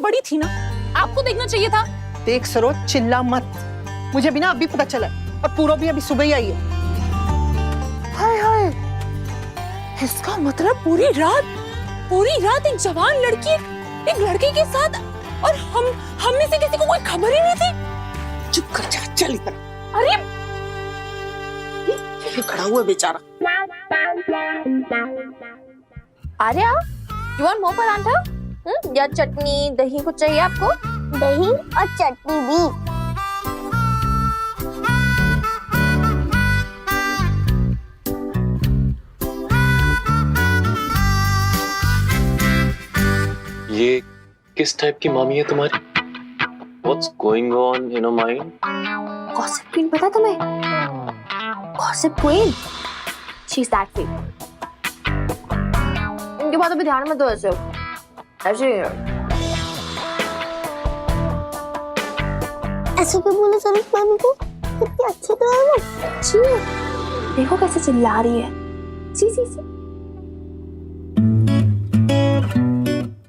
बड़ी थी ना, आपको देखना चाहिए था। देख सरोज, चिल्ला मत, मुझे भी ना अभी पता चला और पूरा भी अभी सुबह ही आई है। हाय हाय, इसका मतलब पूरी रात एक जवान लड़की एक लड़के के साथ, और हम में से किसी को कोई खबर ही नहीं थी। चुप कर जा, चल इधर। अरे ये खड़ा हुआ बेचारा। आर्या, you want more परांठा? या चटनी दही कुछ चाहिए आपको? दही और चटनी भी। ये किस टाइप की मामी है तुम्हारी? What's going on in her mind? Gossip Queen पता तुम्हें? Gossip Queen? She's that way. इनके बातों पे ध्यान मत दो ऐसे भी बोले सरोज मामी को, कितनी अच्छी तो है वो। अच्छी है, देखो कैसे चिल्ला रही है। सी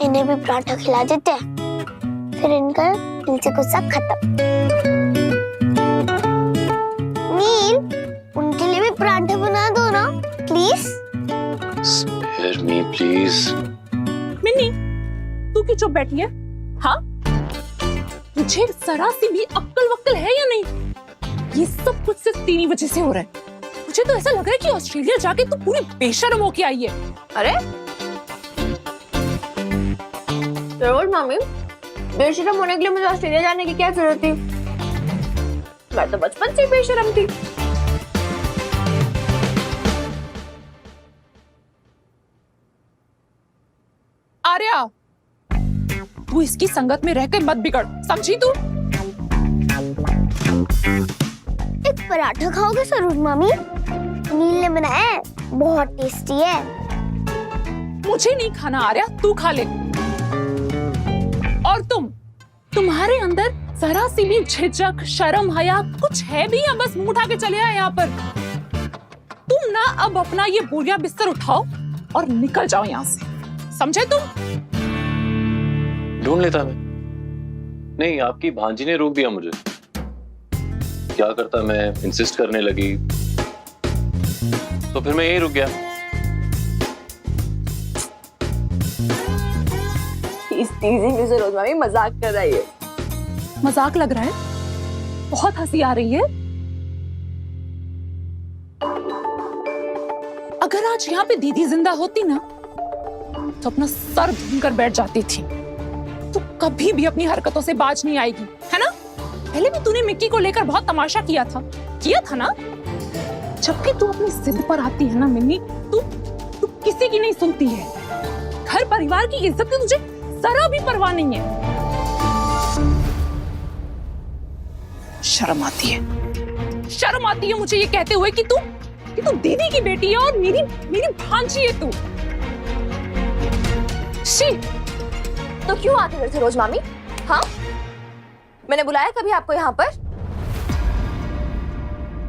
इन्हें भी पराठा खिला देते हैं, फिर इनका दिल से गुस्सा खत्म। नील, उनके लिए भी पराठा बना दो ना please. Spare me, please. Minni, तू क्यों चुप बैठी है? हाँ, तुझे जरा सी भी अक्ल वक्ल है या नहीं? ये सब कुछ सिर्फ तेरी वजह से हो रहा है। मुझे तो ऐसा लग रहा है कि ऑस्ट्रेलिया जाके तू पूरी बेशर्म होके आई है। अरे सरोज मामी, बेशरम होने के लिए मुझे ऑस्ट्रेलिया जाने की क्या जरूरत थी? मैं तो बचपन से बेशरम थी। आर्या, तू इसकी संगत में रहकर मत बिगड़, समझी तू? एक पराठा खाओगे सरोज मामी? नील ने बनाया है, बहुत टेस्टी है। मुझे नहीं खाना आर्या, तू खा ले। और तुम्हारे अंदर जरा सी भी झिझक, शर्म, हया कुछ है भी या बस मुंह उठा के चले आए यहाँ पर? तुम ना अब अपना ये बोरिया बिस्तर उठाओ और निकल जाओ यहाँ से, समझे तुम? ढूंढ लेता मैं। नहीं, आपकी भांजी ने रोक दिया मुझे। क्या करता, मैं इंसिस्ट करने लगी तो फिर मैं यही रुक गया। सरोज मामी मजाक कर रही है। मजाक लग रहा है? बहुत हंसी आ रही है। अगर आज यहाँ पे दीदी जिंदा होती ना तो अपना सर भून कर बैठ जाती थी। तो कभी भी अपनी हरकतों से बाज नहीं आएगी, है ना? पहले भी तूने मिक्की को लेकर बहुत तमाशा किया था ना? जबकि तू अपनी जिद पर आती है ना मिन्नी, तू किसी की नहीं सुनती है। घर परिवार की इज्जत की तुझे जरा भी परवाह नहीं है। शर्म आती है मुझे ये कहते हुए कि तू दीदी की बेटी है और मेरी भांजी है तू। शी, तो क्यों आती है सरोज मामी? हाँ, मैंने बुलाया कभी आपको यहाँ पर?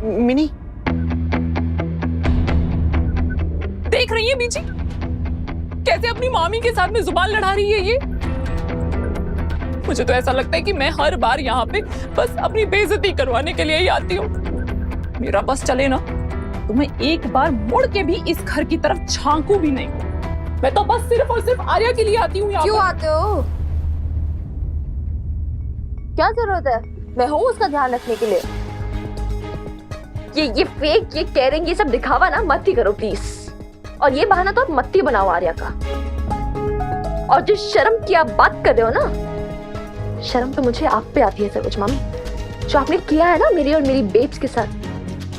मिनी, देख रही है बीजी कैसे अपनी मामी के साथ में जुबान लड़ा रही है ये? मुझे तो ऐसा लगता है कि मैं हर बार यहाँ पे बस अपनी बेइज्जती करवाने के लिए ही आती हूँ। मेरा बस चले ना तो मैं एक बार मुड़ के भी इस घर की तरफ झांकू भी नहीं। मैं तो बस सिर्फ और सिर्फ आर्या के लिए आती हूँ यहाँ। क्यों आते हो? क्या जरूरत है? मैं हूँ उसका ध्यान रखने के लिए। ये फेक, ये केयरिंग, ये सब दिखावा ना मत ही करो प्लीज। और ये बहाना तो आप मत ही बनाओ आर्या का। और जो शर्म की आप बात कर रहे हो ना, शर्म तो मुझे आप पे आती है सरोज मामी। जो आपने किया है ना मेरी और मेरी बेब्स के साथ,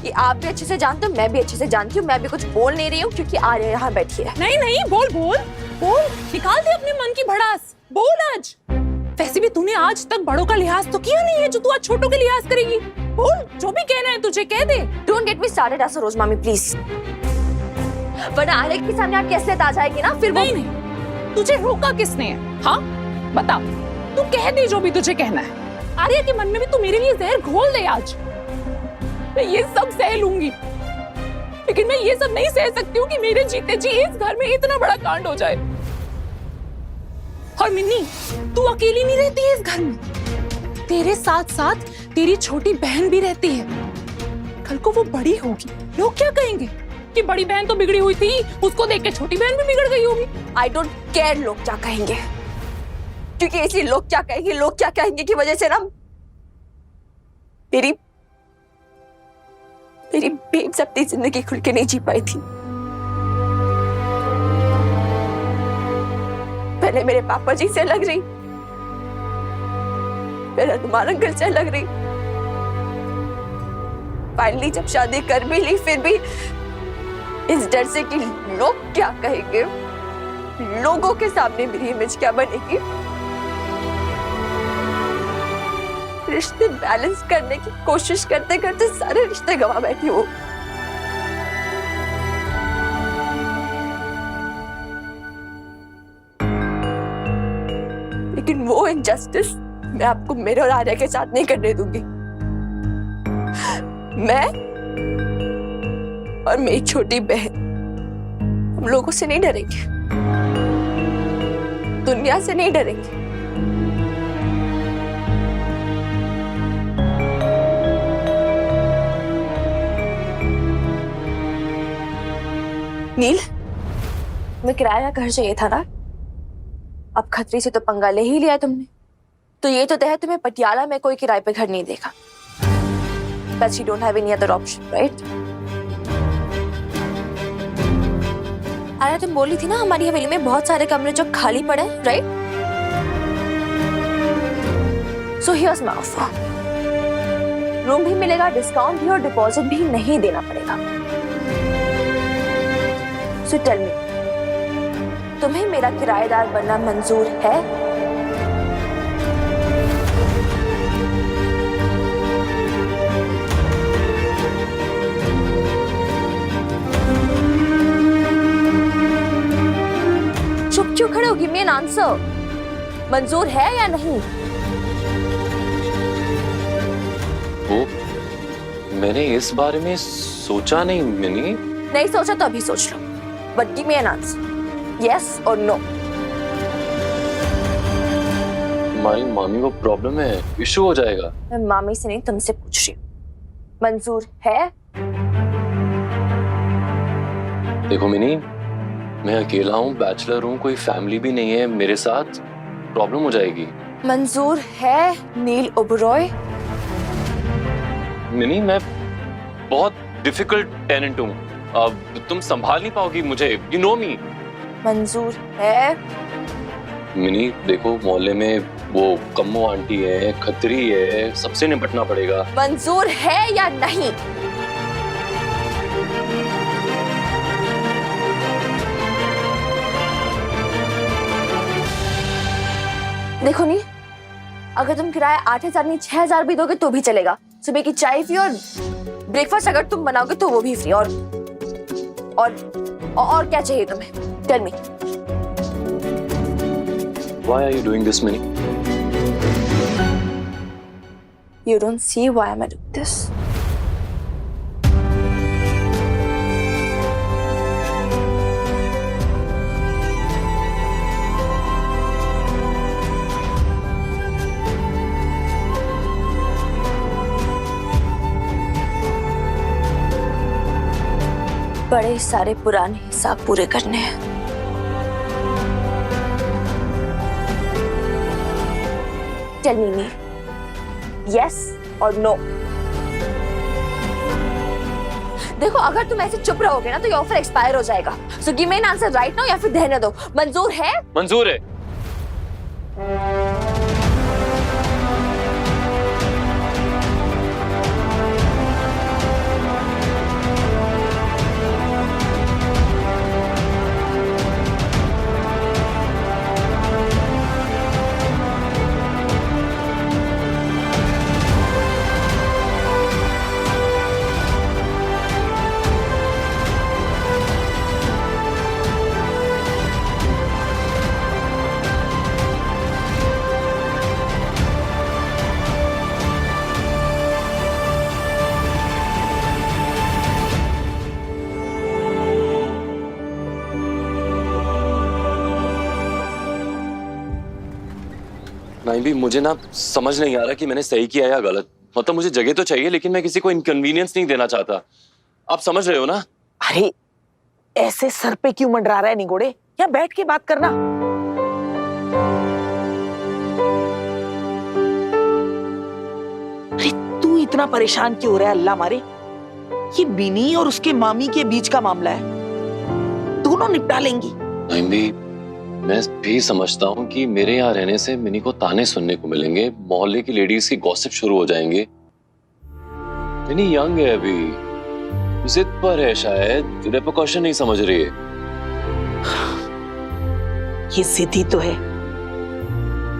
ये आप भी अच्छे से जानते हो, मैं भी अच्छे से जानती हूँ। मैं भी कुछ बोल नहीं रही हूँ क्योंकि आर्या यहाँ बैठी है। नहीं, बोल, निकाल दे अपने मन की भड़ास, बोल आज। वैसे भी तूने आज तक बड़ों का लिहाज तो किया नहीं है जो तू आज छोटों के लिहाज करेगी। बोल, जो भी कहना है तुझे कह दे। Don't get me started Saroj मामी प्लीज। वरना आर्या के सामने आप कैसे आ जाएगी ना फिर। नहीं, तुझे रोका किसने है? हाँ बता, तू कह दे जो भी तुझे कहना है। आर्या के मन में भी तू मेरे लिए जहर घोल दे आज। मैं ये सब सह लूंगी, लेकिन मैं ये सब नहीं सह सकती हूँ कि मेरे जीते जी इस घर में इतना बड़ा कांड हो जाए। और मिन्नी, तू अकेली नहीं रहती है इस घर में, तेरे साथ साथ तेरी छोटी बहन भी रहती है। कल को वो बड़ी होगी, लोग क्या कहेंगे कि बड़ी बहन तो बिगड़ी हुई थी, उसको देख के छोटी बहन भी बिगड़ गई होगी। आई डोंट केयर लोग क्या कहेंगे, क्योंकि इसलिए लोग क्या कहेंगे की वजह से ना मेरी बेब्स अपनी जिंदगी खुल के नहीं जी पाई थी। पहले मेरे पापा जी से लग रही, फिर हनुमान अंकल से लग रही, फाइनली जब शादी कर भी ली, फिर भी इस डर से कि लोग क्या कहेंगे, लोगों के सामने मेरी इमेज क्या बनेगी, रिश्ते बैलेंस करने की कोशिश करते करते सारे रिश्ते गवा बैठी हूँ। लेकिन वो इनजस्टिस मैं आपको मेरे और आर्या के साथ नहीं करने दूंगी। मैं और मेरी छोटी बहन हम लोगों से नहीं डरेंगे, दुनिया से नहीं डरेंगे। नील, मैं किराया का घर चाहिए था ना। अब खतरी से तो पंगा ले ही लिया तुमने, तो ये तो तय है तुम्हें पटियाला में कोई किराए पे घर नहीं देगा। But you don't have any other option, right? अरे तुम बोली थी ना हमारी हवेली में बहुत सारे कमरे जो खाली पड़े हैं, right? So here's my offer. Room भी मिलेगा, डिस्काउंट भी और डिपॉजिट भी नहीं देना पड़ेगा। So tell me, तुम्हें मेरा किराएदार बनना मंजूर है? चुप क्यों खड़े हो? Give me an answer. मंजूर है या नहीं? वो मैंने इस बारे में सोचा नहीं मिनी। नहीं सोचा तो अभी सोच लो, but give me an answer, yes और नो। हमारी मामी को प्रॉब्लम है, इशू हो जाएगा। मैं मामी से नहीं तुमसे पूछ रही हूँ, मंजूर है? देखो मिनी, मैं अकेला हूँ, बैचलर हूँ, कोई फैमिली भी नहीं है मेरे साथ, प्रॉब्लम हो जाएगी। मंजूर है नील ओबरॉय? मिनी, मैं बहुत डिफिकल्ट टेनेंट हूँ, अब तुम संभाल नहीं पाओगी मुझे, यू नो मी। मंजूर है? मिनी देखो, मोहल्ले में वो कम्मो आंटी है, खतरी है, सबसे निपटना पड़ेगा। मंजूर है या नहीं? देखो नहीं, अगर तुम किराया 8,000 नहीं 6,000 भी दोगे तो भी चलेगा। सुबह की चाय फ्री और ब्रेकफास्ट अगर तुम बनाओगे तो वो भी फ्री। और क्या चाहिए तुम्हें? Tell me. Why are you doing this, Minnie? You don't see why am I doing this? बड़े सारे पुराने हिसाब पूरे करने हैं। Tell me, yes or no? देखो, अगर तुम ऐसे चुप रहोगे ना तो ये ऑफर एक्सपायर हो जाएगा। So give me an answer right now या फिर रहने दो। मंजूर है? मंजूर है। नहीं भी मुझे ना समझ नहीं आ रहा कि मैंने सही किया या गलत। मतलब मुझे जगह तो चाहिए लेकिन मैं किसी को इनकन्वीनियंस नहीं देना चाहता। आप समझ रहे हो ना? अरे ऐसे सर पे क्यों मंडरा रहा है निगोड़े? या बैठ के बात करना। अरे तू इतना परेशान क्यों हो रहा है अल्लाह मारे? ये बिनी और उसके मामी के बीच का मामला है, दोनों निपटा लेंगी। नहीं भी मैं भी समझता हूँ कि मेरे यहाँ रहने से मिनी को ताने सुनने को मिलेंगे, मोहल्ले की लेडीज की गॉसिप शुरू हो जाएंगे। मिनी यंग है अभी, जिद पर है, शायद रिपरकशन नहीं समझ रही है। ये जिद ही तो है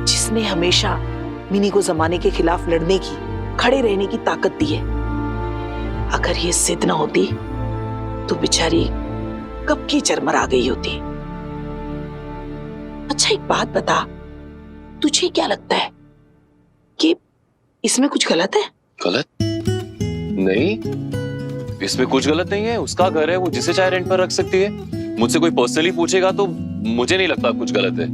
जिसने हमेशा मिनी को जमाने के खिलाफ लड़ने की, खड़े रहने की ताकत दी है। अगर ये जिद ना होती तो बेचारी कब की चरमरा गई होती। अच्छा एक बात बता, तुझे क्या लगता है कि इसमें कुछ गलत है? गलत नहीं, इसमें कुछ गलत नहीं है। उसका घर है, वो जिसे चाहे रेंट पर रख सकती है। मुझसे कोई पर्सनली पूछेगा तो मुझे नहीं लगता कुछ गलत है।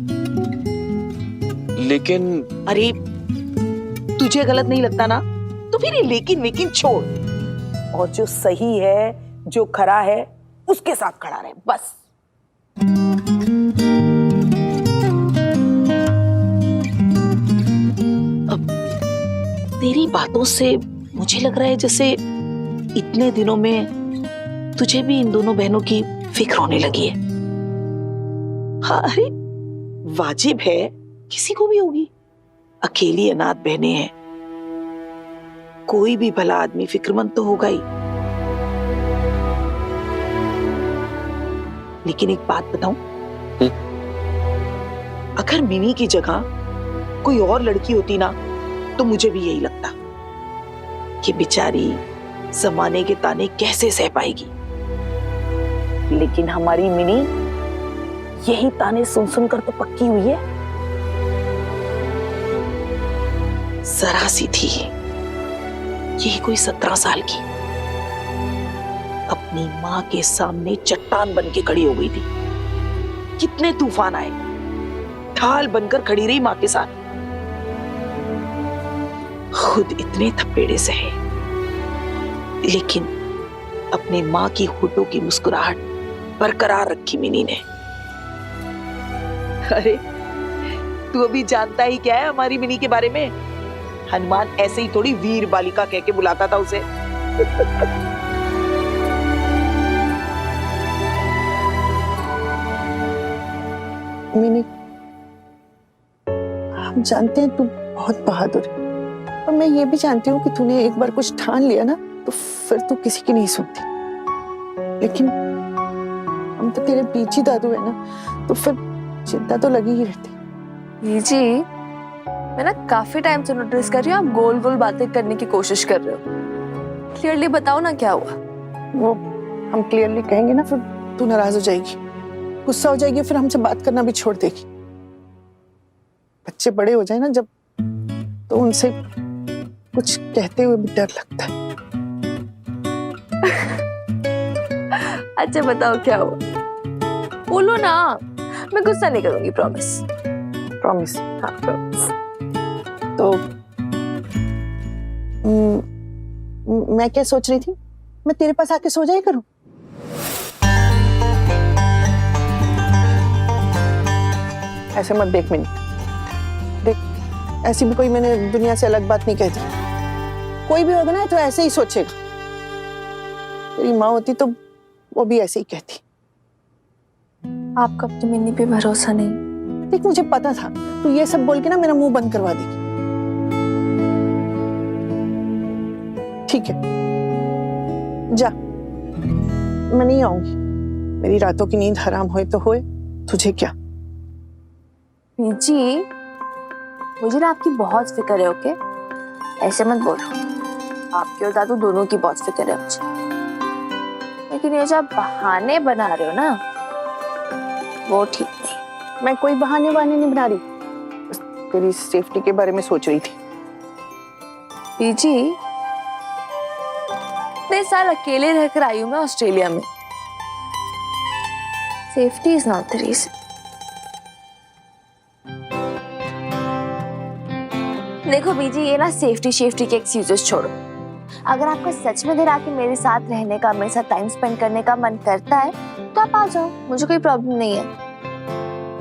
लेकिन अरे तुझे गलत नहीं लगता ना, तो फिर ये लेकिन छोड़ और जो सही है, जो खरा है, उसके साथ खड़ा रहे बस। अब तेरी बातों से मुझे लग रहा है जैसे इतने दिनों में तुझे भी इन दोनों बहनों की फिक्र होने लगी है। हाँ अरे वाजिब है, किसी को भी होगी। अकेली अनाथ बहनें हैं, कोई भी भला आदमी फिक्रमंद तो होगा ही। लेकिन एक बात बताऊं, अगर मिनी की जगह कोई और लड़की होती ना तो मुझे भी यही लगता कि बेचारी जमाने के ताने कैसे सह पाएगी। लेकिन हमारी मिनी यही ताने सुन सुनकर तो पक्की हुई है। जरा सी थी यही कोई 17 साल की, अपनी मां के सामने चट्टान बन के खड़ी हो गई थी। कितने तूफान आए, ढाल बनकर खड़ी रही मां के साथ। खुद इतने थपेड़े सहे, लेकिन अपने मां की होठों की मुस्कुराहट बरकरार रखी मिनी ने। अरे तू अभी जानता ही क्या है हमारी मिनी के बारे में? हनुमान ऐसे ही थोड़ी वीर बालिका कह के बुलाता था उसे। मिनी, हम जानते हैं तू बहुत बहादुर है, और मैं ये भी जानती हूँ कि तूने एक बार कुछ ठान लिया ना तो फिर तू किसी की नहीं सुनती। लेकिन हम तो तेरे पीछे दादू है ना, तो फिर चिंता तो लगी ही रहती। जी मैं ना काफी टाइम से नोटिस कर रही हूँ, आप गोल गोल बातें करने की कोशिश कर रहे हो। क्लियरली बताओ ना क्या हुआ। वो हम क्लियरली कहेंगे ना फिर तू नाराज हो जाएगी, गुस्सा हो जाएगी, फिर हमसे बात करना भी छोड़ देगी। बच्चे बड़े हो जाए ना जब, तो उनसे कुछ कहते हुए भी डर लगता है। अच्छा बताओ क्या हुआ, बोलो ना, मैं गुस्सा नहीं करूंगी, प्रॉमिस। प्रॉमिस? हाँ प्रॉमिस। तो मैं क्या सोच रही थी, मैं तेरे पास आके सो जाया करूं। ऐसे मत देख मिनी, देख ऐसी भी कोई मैंने दुनिया से अलग बात नहीं कहती। कोई भी होगा ना तो ऐसे ही सोचेगा। तेरी माँ होती तो वो भी ऐसे ही कहती। आपका अपनी मिनी पे भरोसा नहीं? देख मुझे पता था तू ये सब बोल के ना मेरा मुंह बंद करवा देगी। ठीक है जा, मैं नहीं आऊंगी। मेरी रातों की नींद हराम होए तो होए, तुझे क्या। जी मुझे ना आपकी बहुत फिक्र है, ओके? ऐसे मत बोलो, आपके और दादू दोनों की बहुत फिक्र है मुझे। लेकिन ये जो आप बहाने बना रहे हो ना, वो ठीक नहीं। मैं कोई बहाने वाने नहीं बना रही, बस तेरी सेफ्टी के बारे में सोच रही थी। जी इतने साल अकेले रहकर आई हूं मैं ऑस्ट्रेलिया में। Safety is not the reason. देखो बीजी, ये ना सेफ्टी के एक्सक्यूजेस छोड़ो। अगर आपका सच में इधर आके मेरे साथ रहने का, मेरे साथ टाइम स्पेंड करने का मन करता है तो आप आ जाओ, मुझे कोई प्रॉब्लम नहीं है।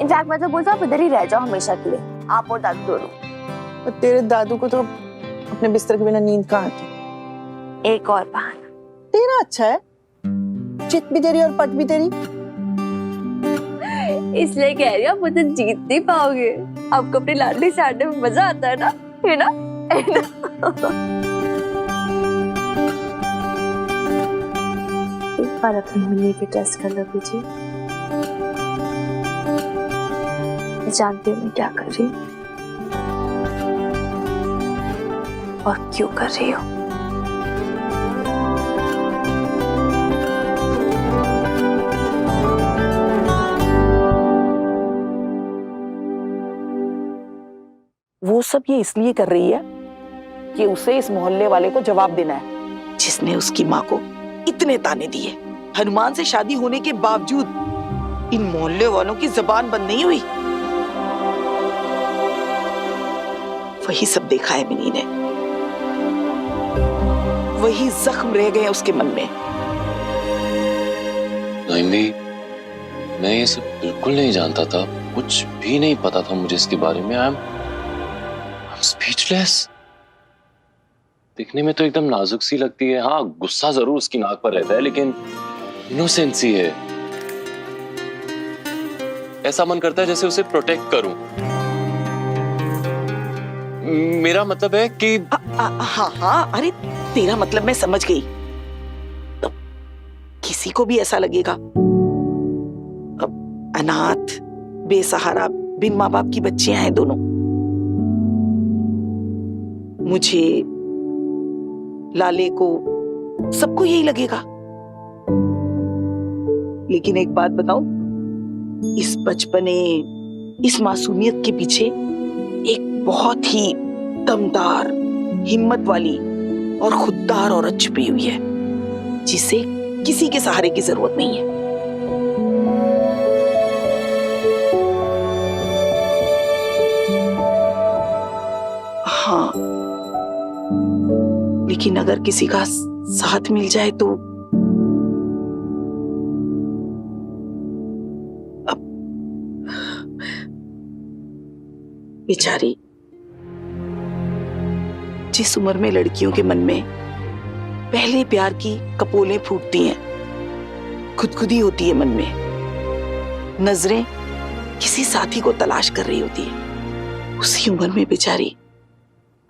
इनफैक्ट मैं तो बोलता हूँ आप इधर ही रह जाओ हमेशा के लिए, आप और दादू दोनों। और तेरे दादू को तो अपने बिस्तर के बिना नींद कहाँ आती। एक और बहाना। तेरा अच्छा है, चित भी तेरी और पट भी तेरी। इसलिए कह रही हूँ, मुझे जीत नहीं पाओगे। आपको अपनी लाडली से आने में मजा आता है ना, है ना? एक बार अपनी मिनी पे टेस्ट कर लो बीजी। मैं जानती हूँ मैं क्या कर रही हूँ और क्यों कर रही हूँ। वो सब ये इसलिए कर रही है कि उसे इस मोहल्ले वाले को जवाब देना है, जिसने उसकी माँ को इतने ताने दिए। हनुमान से शादी होने के बावजूद इन मोहल्ले वालों की जबान बंद नहीं हुई। वही सब देखा है मिनी ने, वही जख्म रह गए उसके मन में। नाइमी, मैं ये सब बिल्कुल नहीं जानता था, कुछ भी नहीं पता था मुझे इसके बारे में। I am speechless. दिखने में तो एकदम नाजुक सी लगती है। हाँ, गुस्सा जरूर उसकी नाक पर रहता है, लेकिन इनोसेंस ही है। ऐसा मन करता है जैसे उसे प्रोटेक्ट करूं। मेरा मतलब है कि हाँ, अरे तेरा मतलब मैं समझ गई। तो किसी को भी ऐसा लगेगा, अब अनाथ, बेसहारा, बिन माँ बाप की बच्चियां हैं दोनों। मुझे, लाले को, सबको यही लगेगा। लेकिन एक बात बताऊं, इस बचपने, इस मासूमियत के पीछे एक बहुत ही दमदार, हिम्मत वाली और खुददार औरत छुपी हुई है, जिसे किसी के सहारे की जरूरत नहीं है। हाँ, लेकिन अगर किसी का साथ मिल जाए तो अब बेचारी, जिस उम्र में लड़कियों के मन में पहले प्यार की कपोलें फूटती हैं, खुदखुदी होती है मन में, नजरें किसी साथी को तलाश कर रही होती है, उसी उम्र में बेचारी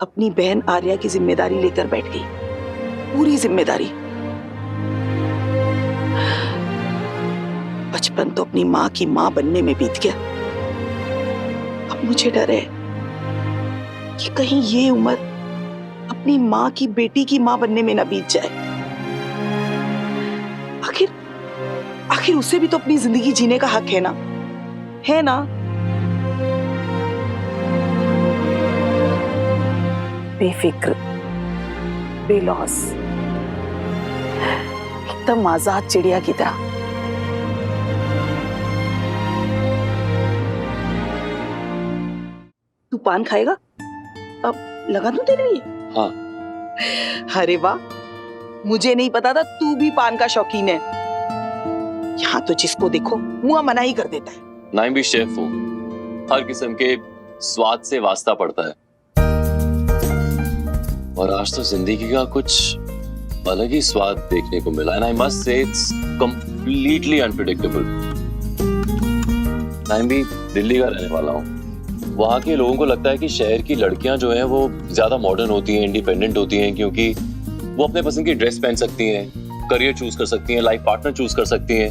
अपनी बहन आर्या की जिम्मेदारी लेकर बैठ गई, पूरी जिम्मेदारी। बचपन तो अपनी माँ की माँ बनने में बीत गया। अब मुझे डर है कि कहीं ये उम्र अपनी माँ की बेटी की माँ बनने में ना बीत जाए। आखिर उसे भी तो अपनी जिंदगी जीने का हक है ना, है ना? बेफिक्र, बेलौस, एकदम आजाद चिड़िया की तरह। तू पान खाएगा? अब लगा दूं तेरे लिए? हाँ। अरे वाह, मुझे नहीं पता था तू भी पान का शौकीन है। यहाँ तो जिसको देखो मुंह मना ही कर देता है। नाइम भी शेफ हूँ, हर किस्म के स्वाद से वास्ता पड़ता है, और आज तो जिंदगी का कुछ अलग ही स्वाद देखने को मिला। And I must say it's completely unpredictable. नाइम भी दिल्ली का रहने वाला हूँ। वहाँ के लोगों को लगता है कि शहर की लड़कियां जो हैं वो ज्यादा मॉडर्न होती हैं, इंडिपेंडेंट होती हैं, क्योंकि वो अपने पसंद की ड्रेस पहन सकती हैं, करियर चूज कर सकती हैं, लाइफ पार्टनर चूज कर सकती हैं।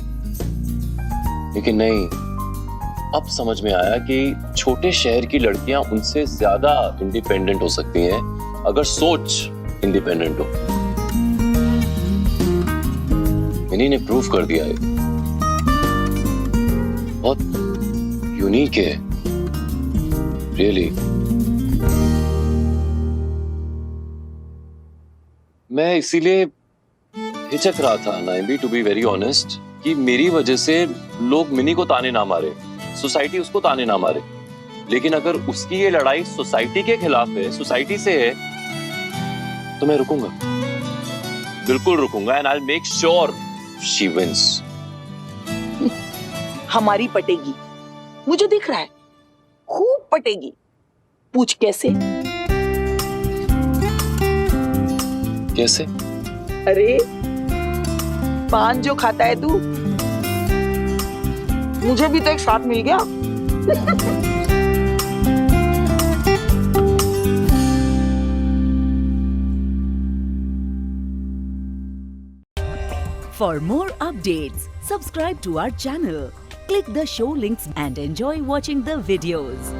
लेकिन नहीं, अब समझ में आया कि छोटे शहर की लड़कियां उनसे ज्यादा इंडिपेंडेंट हो सकती हैं अगर सोच इंडिपेंडेंट हो। इन्हीं ने प्रूव कर दिया है। बहुत यूनिक है, रियली। मैं इसीलिए हिचक रहा था नाइम, टू बी वेरी ऑनेस्ट, कि मेरी वजह से लोग मिनी को ताने ना मारे, सोसाइटी उसको ताने ना मारे। लेकिन अगर उसकी ये लड़ाई सोसाइटी के खिलाफ है, सोसाइटी से है, तो मैं रुकूंगा, बिल्कुल रुकूंगा, and I will make sure she wins. हमारी पटेगी, मुझे दिख रहा है, खूब पटेगी। पूछ कैसे? कैसे? अरे पान जो खाता है तू, मुझे भी तो एक साथ मिल गया। For more updates, subscribe to our channel, click the show links and enjoy watching the videos.